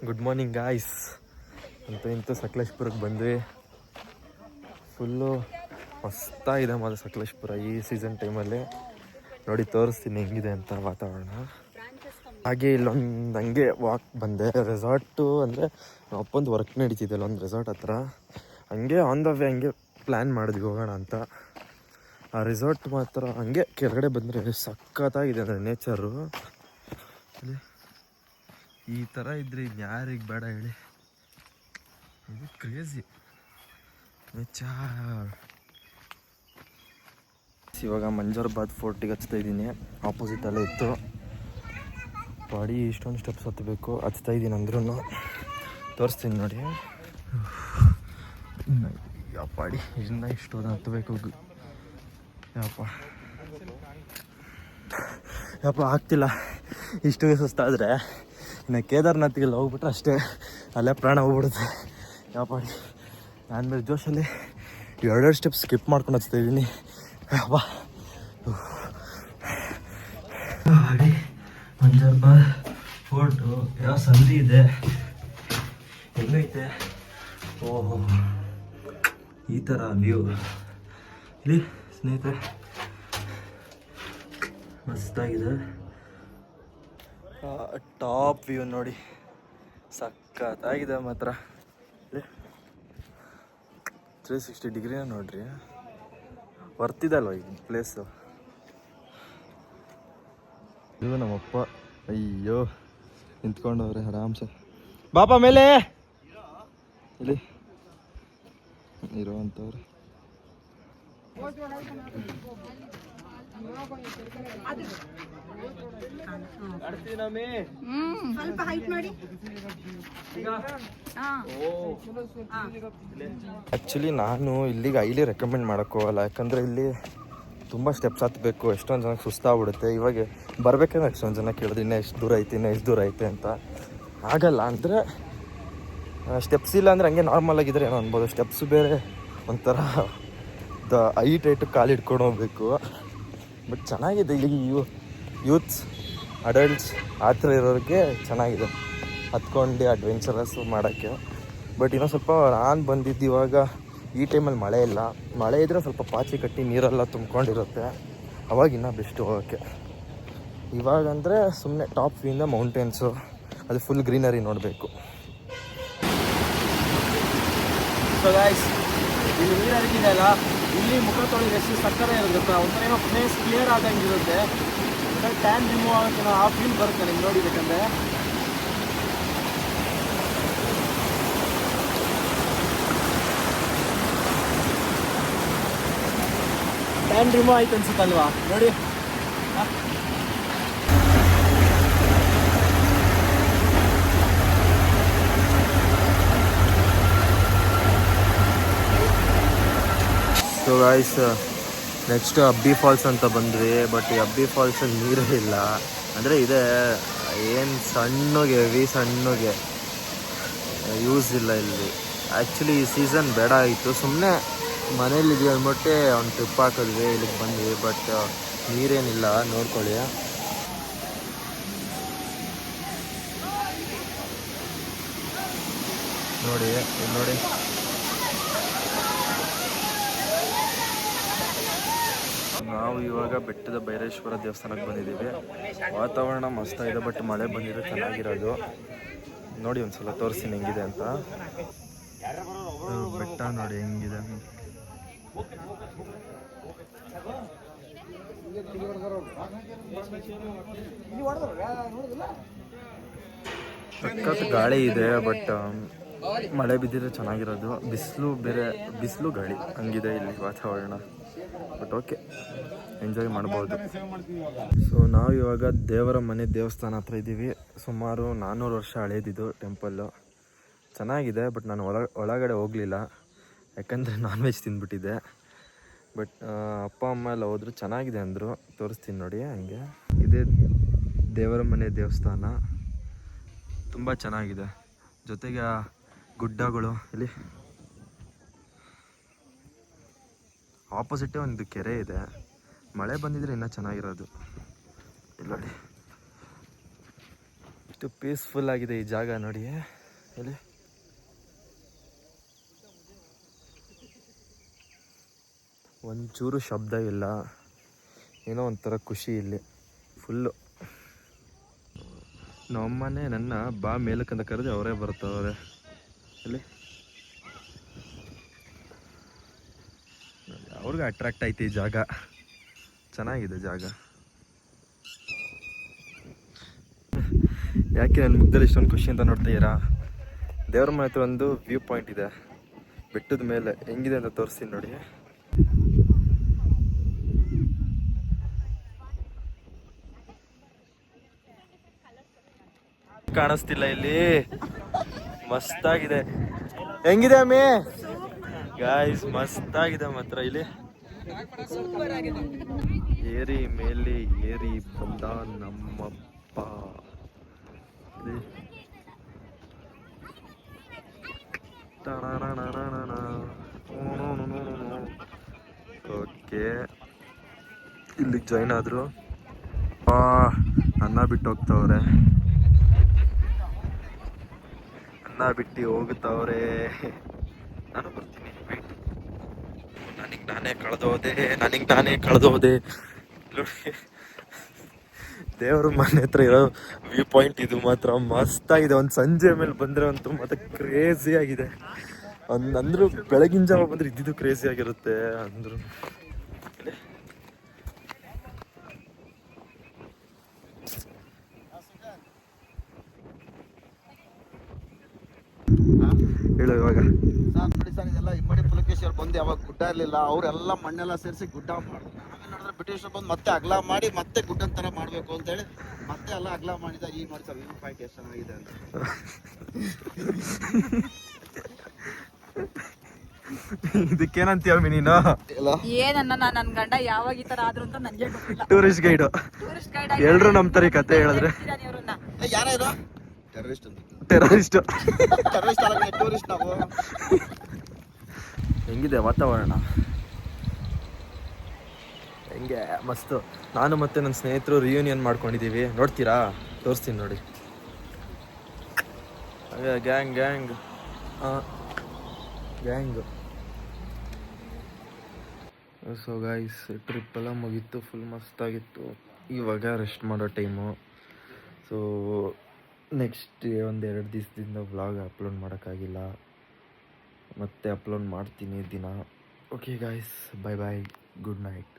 Good morning guys. ಇಂತೂ ಸಕಲೇಶ್ಪುರಕ್ಕೆ ಬಂದ್ವಿ. Full ಮಸ್ತಾಗಿದೆ ಮಾತ್ರ ಸಕಲೇಶ್ಪುರ ಈ ಸೀಸನ್ ಟೈಮಲ್ಲಿ. ನೋಡಿ ತೋರಿಸ್ತೀನಿ ಹೆಂಗಿದೆ ಅಂತ ವಾತಾವರಣ. ಹಾಗೆ ಇಲ್ಲೊಂದು ಹಂಗೆ ವಾಕ್ ಬಂದೆ. ರೆಸಾರ್ಟು ಅಂದರೆ ಅಪ್ಪೊಂದು ವರ್ಕ್ ನಡೀತಿದೆ ಅಲ್ಲೊಂದು ರೆಸಾರ್ಟ್ ಹತ್ರ. ಹಂಗೆ ಆನ್ ದ ವೇ ಹಂಗೆ ಪ್ಲ್ಯಾನ್ ಮಾಡಿದ್ವಿ ಹೋಗೋಣ ಅಂತ. ಆ ರೆಸಾರ್ಟ್ ಮಾತ್ರ ಹಂಗೆ ಕೆಳಗಡೆ ಬಂದರೆ ಸಖತ್ತಾಗಿದೆ ಅಂದರೆ ನೇಚರು. ಈ ಥರ ಇದ್ರೆ ಇದು ಯಾರಿಗೆ ಬೇಡ ಹೇಳಿ. ಇದು ಕ್ರೇಜಿ ನೇಚರ್. ಇವಾಗ ಮಂಜರ್ಬಾದ್ ಫೋರ್ಟಿಗೆ ಹಚ್ತಾ ಇದ್ದೀನಿ. ಆಪೋಸಿಟಲ್ಲೇ ಇತ್ತು. ಬಾಡಿ ಇಷ್ಟೊಂದು ಸ್ಟೆಪ್ಸ್ ಹತ್ತಬೇಕು. ಹಚ್ತಾ ಇದ್ದೀನಿ ಅಂದ್ರೂ ತೋರಿಸ್ತೀನಿ ನೋಡಿ. ಪಾಡಿ ಇನ್ನು ಇಷ್ಟೊಂದು ಹತ್ತಬೇಕು. ಯಪ್ಪ ಆಗ್ತಿಲ್ಲ. ಇಷ್ಟು ಸುಸ್ತಾದರೆ ಇನ್ನು ಕೇದಾರ್ನಾಥ್ಗೆಲ್ಲ ಹೋಗ್ಬಿಟ್ರೆ ಅಷ್ಟೇ, ಅಲ್ಲೇ ಪ್ರಾಣ ಹೋಗ್ಬಿಡುತ್ತೆ. ಯಾಪಾಡಿ ನಾನು ಮೇಲೆ ಜೋಶಲ್ಲಿ ಎರಡೆರಡು ಸ್ಟೆಪ್ ಸ್ಕಿಪ್ ಮಾಡ್ಕೊಂಡು ಹಚ್ತಾ ಇದ್ದೀನಿ. ಯಪ್ಪ ಗಾಡಿ ಮಂಜರ್ಬಾದ್ ಫೋರ್ಟು ಯಾವ ಸಂಧಿ ಇದೆ ಹೆಂಗೈತೆ. ಓಹೋ ಈ ಥರ ವ್ಯೂ ಇಲ್ಲಿ ಸ್ನೇಹಿತರೆ ಮಸ್ತಾಗಿದೆ. ಟಾಪ್ ವ್ಯೂ ನೋಡಿ, ಸಖತ್ತಾಗಿದೆ ಮಾತ್ರ. 360 ಡಿಗ್ರಿನ ನೋಡ್ರಿ, ವರ್ತಿದಲ್ವ ಈ ಪ್ಲೇಸು. ಇದು ನಮ್ಮಪ್ಪ ಅಯ್ಯೋ ನಿಂತ್ಕೊಂಡವ್ರೆ ಆರಾಮ್ಸೆ. ಬಾಪ ಮೇಲೆ ಇಲ್ಲಿ ಇರೋವಂಥವ್ರೆ. ಸ್ವಲ್ಪ ಹೈಟ್ ಮಾಡಿ. ಆ್ಯಕ್ಚುಲಿ ನಾನು ಇಲ್ಲಿಗೆ ಹೈಲಿ ರೆಕಮೆಂಡ್ ಮಾಡೋಕ್ಕೋಗಲ್ಲ. ಯಾಕಂದರೆ ಇಲ್ಲಿ ತುಂಬ ಸ್ಟೆಪ್ಸ್ ಹತ್ತಬೇಕು. ಎಷ್ಟೊಂದು ಜನಕ್ಕೆ ಸುಸ್ತಾಗ್ಬಿಡುತ್ತೆ. ಇವಾಗ ಬರಬೇಕಂದ್ರೆ ಎಷ್ಟೊಂದು ಜನ ಕೇಳಿದ್ರೆ ಇನ್ನೂ ಎಷ್ಟು ದೂರ ಐತೆ ಅಂತ. ಆಗಲ್ಲ ಅಂದರೆ ಸ್ಟೆಪ್ಸ್ ಇಲ್ಲ ಅಂದರೆ ಹಂಗೆ ನಾರ್ಮಲ್ ಆಗಿದ್ರೆ ಏನೋ ಅನ್ಬೋದು. ಸ್ಟೆಪ್ಸ್ ಬೇರೆ ಒಂಥರ ಹೈಟ್ ಕಾಲು ಹಿಡ್ಕೊಂಡು ಹೋಗ್ಬೇಕು. ಬಟ್ ಚೆನ್ನಾಗಿದೆ. ಇಲ್ಲಿ ಯೂತ್ಸ್ ಅಡಲ್ಟ್ಸ್ ಆ ಥರ ಇರೋರಿಗೆ ಚೆನ್ನಾಗಿದೆ ಹತ್ಕೊಂಡು ಅಡ್ವೆಂಚರಸ್ಸು ಮಾಡೋಕ್ಕೆ. ಬಟ್ ಇನ್ನೂ ಸ್ವಲ್ಪ ನಾನು ಬಂದಿದ್ದು ಇವಾಗ ಈ ಟೈಮಲ್ಲಿ ಮಳೆ ಇಲ್ಲ. ಮಳೆ ಇದ್ದರೆ ಸ್ವಲ್ಪ ಪಾಚಿ ಕಟ್ಟಿ ನೀರೆಲ್ಲ ತುಂಬ್ಕೊಂಡಿರುತ್ತೆ, ಅವಾಗ ಇನ್ನೂ ಬೆಸ್ಟ್ ಹೋಗೋಕ್ಕೆ. ಇವಾಗಂದರೆ ಸುಮ್ಮನೆ ಟಾಪ್ ವ್ಯೂಯಿಂದ ಮೌಂಟೇನ್ಸು, ಅದು ಫುಲ್ ಗ್ರೀನರಿ ನೋಡಬೇಕು. ಸೊ ಗಾಯ್ಸ್, ಇಲ್ಲಿ ನೀರು ಹರಿತಿದೆ ಅಲ್ಲ, ಇಲ್ಲಿ ಮುಖ ತೊಳೆದು ಎಷ್ಟು ಸಕ್ಕರೆ ಇರುತ್ತೆ. ಒಂಥರ ಏನೋ ಫೇಸ್ ಕ್ಲಿಯರ್ ಆದಂಗೆ ಇರುತ್ತೆ. ಟ್ಯಾನ್ ರಿಮೂವ್ ಆಗೋಕ್ಕೆ ಆ ಫೀಲ್ ಬರುತ್ತೆ ನಿಮ್ಗೆ ನೋಡಿಬೇಕಂದ್ರೆ. ಟ್ಯಾನ್ ರಿಮೂವ್ ಆಯ್ತು ಅನ್ಸುತ್ತಲ್ವಾ ನೋಡಿ. ಸೊ ಗಾಯ್ಸ್, ನೆಕ್ಸ್ಟ್ ಅಬ್ಬಿ ಫಾಲ್ಸ್ ಅಂತ ಬಂದ್ವಿ. ಬಟ್ ಈ ಅಬ್ಬಿ ಫಾಲ್ಸಲ್ಲಿ ನೀರೇ ಇಲ್ಲ. ಅಂದರೆ ಇದೆ ಏನು ಸಣ್ಣಗೆ ಯೂಸ್ ಇಲ್ಲ ಇಲ್ಲಿ. ಆ್ಯಕ್ಚುಲಿ ಈ ಸೀಸನ್ ಬೇಡ ಆಯಿತು. ಸುಮ್ಮನೆ ಮನೇಲಿದ್ವಿ ಅಂದ್ಬಿಟ್ಟು ಒಂದು ಟ್ರಿಪ್ ಹಾಕಿದ್ವಿ, ಇಲ್ಲಿಗೆ ಬಂದ್ವಿ. ಬಟ್ ನೀರೇನಿಲ್ಲ, ನೋಡ್ಕೊಳ್ಳಿ. ನೋಡಿ ನಾವು ಇವಾಗ ಬೆಟ್ಟದ ಭೈರೇಶ್ವರ ದೇವಸ್ಥಾನಕ್ಕೆ ಬಂದಿದ್ದೀವಿ. ವಾತಾವರಣ ಮಸ್ತಾಗಿದೆ, ಬಟ್ ಮಳೆ ಬಂದಿದ್ರೆ ಚೆನ್ನಾಗಿರೋದು. ನೋಡಿ ಒಂದ್ಸಲ ತೋರಿಸ್ತೀನಿ ಹೆಂಗಿದೆ ಅಂತ. ಬೆಟ್ಟ ನೋಡಿ ಹೆಂಗಿದೆ. ಸಖತ್ ಗಾಳಿ ಇದೆ, ಬಟ್ ಮಳೆ ಬಿದ್ದಿದ್ರೆ ಚೆನ್ನಾಗಿರೋದು. ಬಿಸಿಲು ಗಾಳಿ ಹಂಗಿದೆ ಇಲ್ಲಿ ವಾತಾವರಣ. ಬಟ್ ಓಕೆ, ಎಂಜಾಯ್ ಮಾಡ್ಬೋದು. ಸೊ ನಾವು ಇವಾಗ ದೇವರ ಮನೆ ದೇವಸ್ಥಾನ ಹತ್ರ ಇದ್ದೀವಿ. ಸುಮಾರು 400 ವರ್ಷ ಹಳೇದಿದ್ದು ಟೆಂಪಲ್ಲು. ಚೆನ್ನಾಗಿದೆ, ಬಟ್ ನಾನು ಒಳಗಡೆ ಹೋಗಲಿಲ್ಲ, ಯಾಕಂದರೆ ನಾನ್ ವೆಜ್ ತಿಂದ್ಬಿಟ್ಟಿದ್ದೆ. ಬಟ್ ಅಪ್ಪ ಅಮ್ಮ ಎಲ್ಲ ಹೋದ್ರು, ಚೆನ್ನಾಗಿದೆ ಅಂದರು. ತೋರಿಸ್ತೀನಿ ನೋಡಿ. ಹಂಗೆ ಇದೇ ದೇವರ ಮನೆ ದೇವಸ್ಥಾನ, ತುಂಬ ಚೆನ್ನಾಗಿದೆ. ಜೊತೆಗೆ ಗುಡ್ಡಗಳು, ಇಲ್ಲಿ ಆಪೋಸಿಟ್ಟೇ ಒಂದು ಕೆರೆ ಇದೆ. ಮಳೆ ಬಂದಿದ್ರೆ ಇನ್ನೂ ಚೆನ್ನಾಗಿರೋದು. ಇಲ್ಲಿ ನೋಡಿ ಎಷ್ಟು ಪೀಸ್ಫುಲ್ ಆಗಿದೆ ಈ ಜಾಗ ನೋಡಿ. ಹೇಳಿ, ಒಂಚೂರು ಶಬ್ದ ಇಲ್ಲ, ಏನೋ ಒಂಥರ ಖುಷಿ ಇಲ್ಲಿ ಫುಲ್ಲು. ನಮ್ಮನೆ ನನ್ನ ಬಾ ಮೇಲಕ್ಕಂತ ಕರೆದು ಅವರೇ ಬರ್ತಾವ್ರೆ. ಇಲ್ಲಿ ಅವ್ರಿಗೆ ಅಟ್ರಾಕ್ಟ್ ಆಯ್ತು ಈ ಜಾಗ, ಚೆನ್ನಾಗಿದೆ ಜಾಗ. ಯಾಕೆ ನನ್ನ ಮುಗ್ಧಲ್ಲಿ ಇಷ್ಟೊಂದು ಖುಷಿ ಅಂತ ನೋಡ್ತೀರಾ? ದೇವ್ರ ಮನೆ ಹತ್ರ ಒಂದು ವ್ಯೂ ಪಾಯಿಂಟ್ ಇದೆ ಬೆಟ್ಟದ ಮೇಲೆ, ಹೆಂಗಿದೆ ಅಂತ ತೋರಿಸ್ತೀನಿ ನೋಡಿ. ಕಾಣಿಸ್ತಿಲ್ಲ ಇಲ್ಲಿ, ಮಸ್ತಾಗಿದೆ. ಹೆಂಗಿದೆ ಅಮ್ಮಿ? ಗಾಯ್ಸ್ ಮಸ್ತಾಗಿದೆ ಮಾತ್ರ ಇಲ್ಲಿ. ಏರಿ ಮೇಲೆ ಏರಿ ಬಂದ ನಮ್ಮಪ್ಪ. ಓಕೆ, ಇಲ್ಲಿಗೆ ಜಾಯ್ನ್ ಆದ್ರು. ಅನ್ನ ಬಿಟ್ಟು ಹೋಗ್ತಾವ್ರೆ, ಅನ್ನ ಬಿಟ್ಟು ಹೋಗ್ತಾವ್ರೆ. ನಾನು ಬರ್ತೀನಿ, ನನಗೆ ನಾನೇ ಕಳೆದೋದೆ. ನೋಡಿ, ದೇವ್ರ ಮನೆ ಹತ್ರ ಇರೋ ವ್ಯೂ ಪಾಯಿಂಟ್ ಇದು ಮಾತ್ರ ಮಸ್ತಾಗಿದೆ. ಒಂದು ಸಂಜೆ ಮೇಲೆ ಬಂದರೆ ಅಂತೂ ಮತ್ತೆ ಕ್ರೇಜಿ ಆಗಿದೆ. ಅಂದ್ರೂ ಬೆಳಗಿನ ಜಾವ ಬಂದರೆ ಇದ್ದಿದ್ದು ಕ್ರೇಜಿ ಆಗಿರುತ್ತೆ ಅಂದ್ರು. ಹೇಳು ಇವಾಗ. ನೋಡಿ ಸರ್, ಇದೆಲ್ಲ ಇಮ್ಮಡಿ ಪುಲಕೇಶ್ವರ ಬಂದು ಯಾವಾಗ ಗುಡ್ಡ ಇರಲಿಲ್ಲ, ಅವರೆಲ್ಲ ಮಣ್ಣೆಲ್ಲ ಸೇರಿಸಿ ಗುಡ್ಡ ಮಾಡಿದ್ರು. ಆಮೇಲೆ ನೋಡಿದ್ರೆ ಬ್ರಿಟಿಷರು ಬಂದು ಮತ್ತೆ ಅಗಲ ಮಾಡಿ ಮತ್ತೆ ಗುಡ್ಡದ ಥರ ಮಾಡಬೇಕು ಅಂತೇಳಿ ಮತ್ತೆ ಎಲ್ಲ ಅಗಲ ಮಾಡಿದ. ಈಗ ನೋಡಿ ಸರ್, ವ್ಯೂ ಪಾಯಿಂಟ್ ಎಷ್ಟು ಚೆನ್ನಾಗಿದೆ ಅಂತ. ಇದಕ್ಕೇನಂತೀಯಮ್ಮಿ ನೀನು? ಏನನ್ನ ನನ್ನ ಗಂಡ ಯಾವಾಗ ಈ ತರ ಆದ್ರು ಅಂತ ನನಗೆ ಗೊತ್ತಿಲ್ಲ. ಟೂರಿಸ್ಟ್ ಗೈಡ್ ಎಲ್ರು ನಂಬ್ತಾರೆ ಕತೆ ಹೇಳಿದ್ರೆ. ಯಾರು ಟೆರರಿಸ್ಟ್ ಅಂತ? ಟೆರರಿಸ್ಟ್ ಅಲ್ಲ, ಟೂರಿಸ್ಟ್ ನಾವು. ಹೆಂಗಿದೆ ವಾತಾವರಣ? ಹೆಂಗೆ ಮಸ್ತು. ನಾನು ಮತ್ತೆ ನನ್ನ ಸ್ನೇಹಿತರು ರಿಯೂನಿಯನ್ ಮಾಡ್ಕೊಂಡಿದ್ದೀವಿ, ನೋಡ್ತೀರಾ? ತೋರಿಸ್ತೀನಿ ನೋಡಿ. ಹಾಗೆ ಗ್ಯಾಂಗ್ ಸೊ ಗೈಸ್, ಟ್ರಿಪ್ ಎಲ್ಲ ಮುಗೀತು, ಫುಲ್ ಮಸ್ತಾಗಿತ್ತು. ಇವಾಗ ರೆಸ್ಟ್ ಮಾಡೋ ಟೈಮು. ಸೊ ನೆಕ್ಸ್ಟ್ ಒಂದೆರಡು ದಿವಸದಿಂದ ವ್ಲಾಗ್ ಅಪ್ಲೋಡ್ ಮಾಡೋಕ್ಕಾಗಿಲ್ಲ, ಮತ್ತೆ ಅಪ್ಲೋಡ್ ಮಾಡ್ತೀನಿ ದಿನ. Okay guys, bye bye, good night.